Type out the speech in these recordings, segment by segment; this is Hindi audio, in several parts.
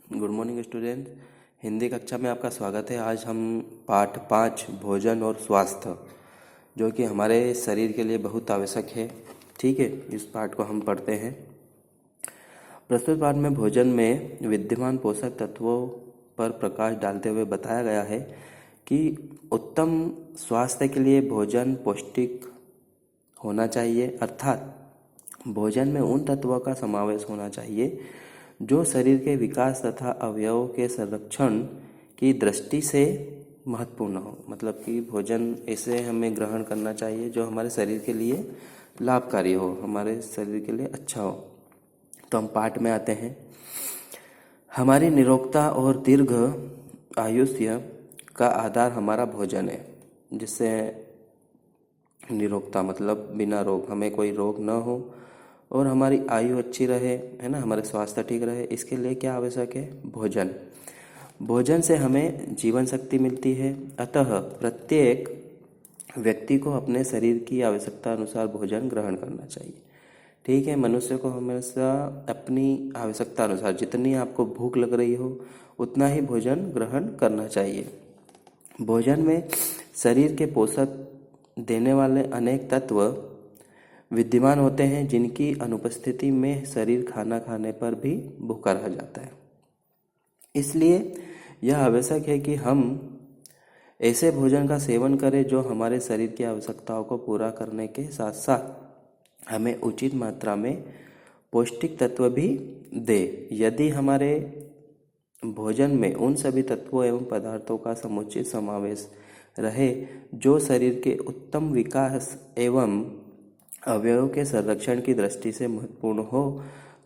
Good morning student. हिंदी कक्षा में आपका स्वागत है। आज हम पाठ 5 भोजन और स्वास्थ्य, जो कि हमारे शरीर के लिए बहुत आवश्यक है, ठीक है, इस पाठ को हम पढ़ते हैं। प्रस्तुत पाठ में भोजन में विद्यमान पोषक तत्वों पर प्रकाश डालते हुए बताया गया है कि उत्तम स्वास्थ्य के लिए भोजन पौष्टिक होना चाहिए, अर्थात भोजन में उन तत्वों का समावेश होना चाहिए जो शरीर के विकास तथा अवयवों के संरक्षण की दृष्टि से महत्वपूर्ण हो। मतलब कि भोजन ऐसे हमें ग्रहण करना चाहिए जो हमारे शरीर के लिए लाभकारी हो, हमारे शरीर के लिए अच्छा हो। तो हम पाठ में आते हैं। हमारी निरोगता और दीर्घ आयुष्य का आधार हमारा भोजन है, जिससे निरोगता मतलब बिना रोग, हमें कोई रोग न हो और हमारी आयु अच्छी रहे, है ना, हमारे स्वास्थ्य ठीक रहे। इसके लिए क्या आवश्यक है? भोजन। भोजन से हमें जीवन शक्ति मिलती है, अतः प्रत्येक व्यक्ति को अपने शरीर की आवश्यकता अनुसार भोजन ग्रहण करना चाहिए, ठीक है। मनुष्य को हमेशा अपनी आवश्यकता अनुसार, जितनी आपको भूख लग रही हो उतना ही भोजन ग्रहण करना चाहिए। भोजन में शरीर के पोषक देने वाले अनेक तत्व विद्यमान होते हैं, जिनकी अनुपस्थिति में शरीर खाना खाने पर भी भूखा रह जाता है। इसलिए यह आवश्यक है कि हम ऐसे भोजन का सेवन करें जो हमारे शरीर की आवश्यकताओं को पूरा करने के साथ साथ हमें उचित मात्रा में पौष्टिक तत्व भी दे। यदि हमारे भोजन में उन सभी तत्वों एवं पदार्थों का समुचित समावेश रहे जो शरीर के उत्तम विकास एवं अवयवों के संरक्षण की दृष्टि से महत्वपूर्ण हो,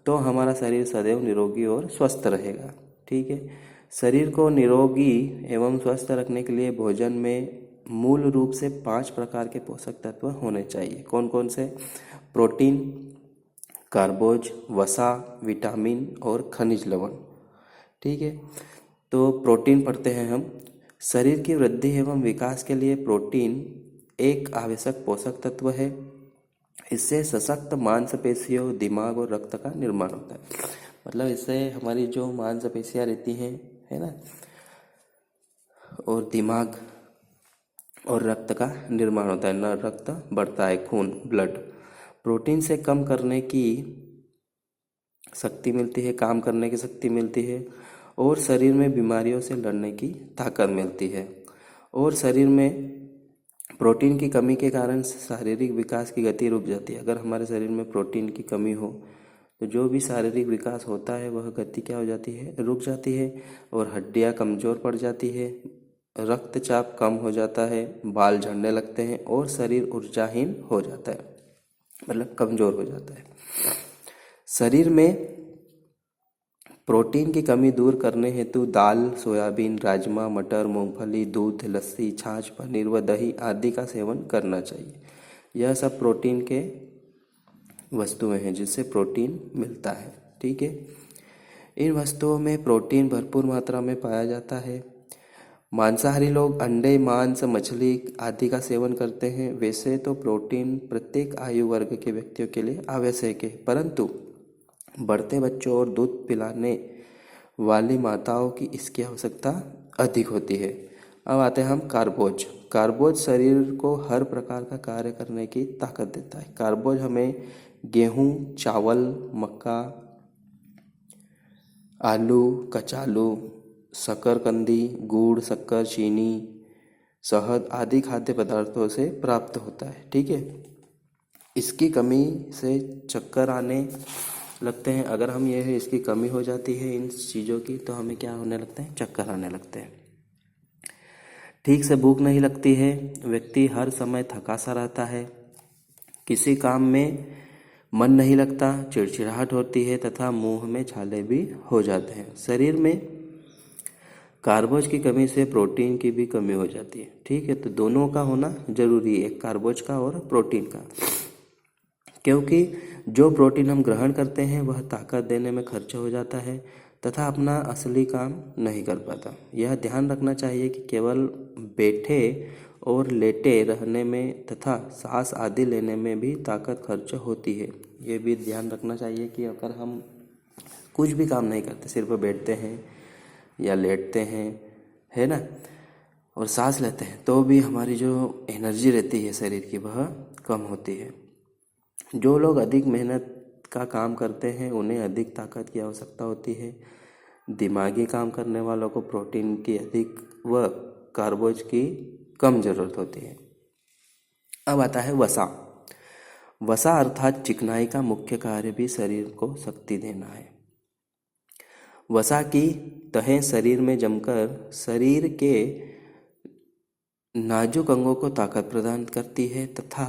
तो हमारा शरीर सदैव निरोगी और स्वस्थ रहेगा, ठीक है। शरीर को निरोगी एवं स्वस्थ रखने के लिए भोजन में मूल रूप से 5 प्रकार के पोषक तत्व होने चाहिए। कौन कौन से? प्रोटीन, कार्बोज, वसा, विटामिन और खनिज लवण, ठीक है। तो प्रोटीन पढ़ते हैं हम। शरीर की वृद्धि एवं विकास के लिए प्रोटीन एक आवश्यक पोषक तत्व है। इससे सशक्त मांसपेशियों, दिमाग और रक्त का निर्माण होता है। मतलब इससे हमारी जो मांसपेशियां रहती हैं, है ना, और दिमाग और रक्त का निर्माण होता है, न रक्त बढ़ता है, खून, ब्लड। प्रोटीन से कम करने की शक्ति मिलती है, काम करने की शक्ति मिलती है, और शरीर में बीमारियों से लड़ने की ताकत मिलती है। और शरीर में प्रोटीन की कमी के कारण शारीरिक विकास की गति रुक जाती है। अगर हमारे शरीर में प्रोटीन की कमी हो तो जो भी शारीरिक विकास होता है वह गति क्या हो जाती है? रुक जाती है, और हड्डियां कमज़ोर पड़ जाती है, रक्तचाप कम हो जाता है, बाल झड़ने लगते हैं और शरीर ऊर्जाहीन हो जाता है, मतलब कमज़ोर हो जाता है। शरीर में प्रोटीन की कमी दूर करने हेतु दाल, सोयाबीन, राजमा, मटर, मूंगफली, दूध, लस्सी, छाछ, पनीर व दही आदि का सेवन करना चाहिए। यह सब प्रोटीन के वस्तुएं हैं जिससे प्रोटीन मिलता है, ठीक है। इन वस्तुओं में प्रोटीन भरपूर मात्रा में पाया जाता है। मांसाहारी लोग अंडे, मांस, मछली आदि का सेवन करते हैं। वैसे तो प्रोटीन प्रत्येक आयु वर्ग के व्यक्तियों के लिए आवश्यक है, परंतु बढ़ते बच्चों और दूध पिलाने वाली माताओं की इसकी आवश्यकता अधिक होती है। अब आते हैं हम कार्बोज। कार्बोज शरीर को हर प्रकार का कार्य करने की ताकत देता है। कार्बोज हमें गेहूं, चावल, मक्का, आलू, कचालू, शकरकंदी, गुड़, शक्कर, चीनी, शहद आदि खाद्य पदार्थों से प्राप्त होता है, ठीक है। इसकी कमी से चक्कर आने लगते हैं। अगर हम ये है, इसकी कमी हो जाती है इन चीज़ों की, तो हमें क्या होने लगते हैं? चक्कर आने लगते हैं। ठीक से भूख नहीं लगती है, व्यक्ति हर समय थका सा रहता है, किसी काम में मन नहीं लगता, चिड़चिड़ाहट होती है तथा मुंह में छाले भी हो जाते हैं। शरीर में कार्बोज की कमी से प्रोटीन की भी कमी हो जाती है, ठीक है। तो दोनों का होना जरूरी है, एक कार्बोज का और प्रोटीन का, क्योंकि जो प्रोटीन हम ग्रहण करते हैं वह ताकत देने में खर्च हो जाता है तथा अपना असली काम नहीं कर पाता। यह ध्यान रखना चाहिए कि केवल बैठे और लेटे रहने में तथा सांस आदि लेने में भी ताकत खर्च होती है। ये भी ध्यान रखना चाहिए कि अगर हम कुछ भी काम नहीं करते, सिर्फ बैठते हैं या लेटते हैं, है ना, और सांस लेते हैं, तो भी हमारी जो एनर्जी रहती है शरीर की वह कम होती है। जो लोग अधिक मेहनत का काम करते हैं उन्हें अधिक ताकत की आवश्यकता होती है। दिमागी काम करने वालों को प्रोटीन की अधिक व कार्बोज की कम जरूरत होती है। अब आता है वसा। वसा अर्थात चिकनाई का मुख्य कार्य भी शरीर को शक्ति देना है। वसा की तहें शरीर में जमकर शरीर के नाजुक अंगों को ताकत प्रदान करती है तथा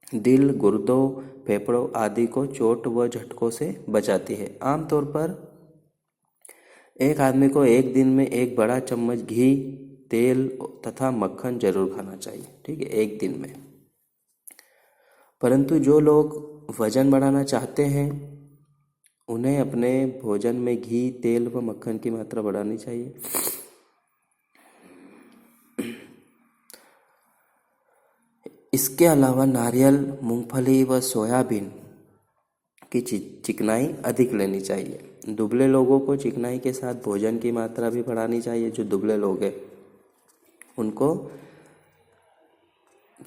दिल, गुर्दों, फेफड़ों आदि को चोट व झटकों से बचाती है। आमतौर पर एक आदमी को एक दिन में एक बड़ा चम्मच घी, तेल तथा मक्खन जरूर खाना चाहिए, ठीक है, एक दिन में। परंतु जो लोग वजन बढ़ाना चाहते हैं उन्हें अपने भोजन में घी, तेल व मक्खन की मात्रा बढ़ानी चाहिए। इसके अलावा नारियल, मूंगफली व सोयाबीन की चिकनाई अधिक लेनी चाहिए। दुबले लोगों को चिकनाई के साथ भोजन की मात्रा भी बढ़ानी चाहिए। जो दुबले लोग हैं उनको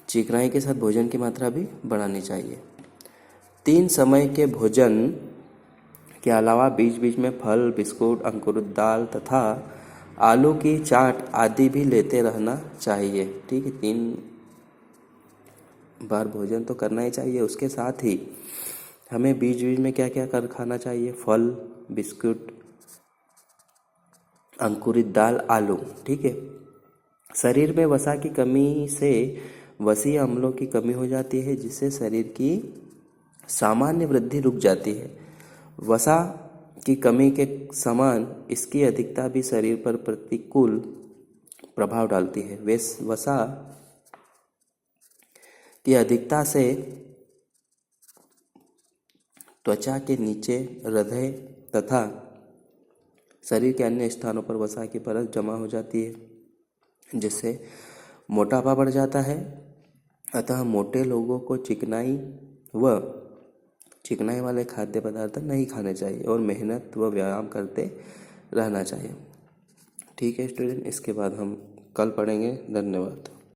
चिकनाई के साथ भोजन की मात्रा भी बढ़ानी चाहिए। 3 समय के भोजन के अलावा बीच बीच में फल, बिस्कुट, अंकुरित दाल तथा आलू की चाट आदि भी लेते रहना चाहिए, ठीक है। 3 बार भोजन तो करना ही चाहिए, उसके साथ ही हमें बीच बीच में क्या क्या कर खाना चाहिए, फल, बिस्कुट, अंकुरित दाल, आलू, ठीक है। शरीर में वसा की कमी से वसीय अम्लों की कमी हो जाती है जिससे शरीर की सामान्य वृद्धि रुक जाती है। वसा की कमी के समान इसकी अधिकता भी शरीर पर प्रतिकूल प्रभाव डालती है। वसा की अधिकता से त्वचा के नीचे, हृदय तथा शरीर के अन्य स्थानों पर वसा की परत जमा हो जाती है जिससे मोटापा बढ़ जाता है। अतः मोटे लोगों को चिकनाई वाले खाद्य पदार्थ नहीं खाने चाहिए और मेहनत व व्यायाम करते रहना चाहिए, ठीक है स्टूडेंट। इसके बाद हम कल पढ़ेंगे। धन्यवाद।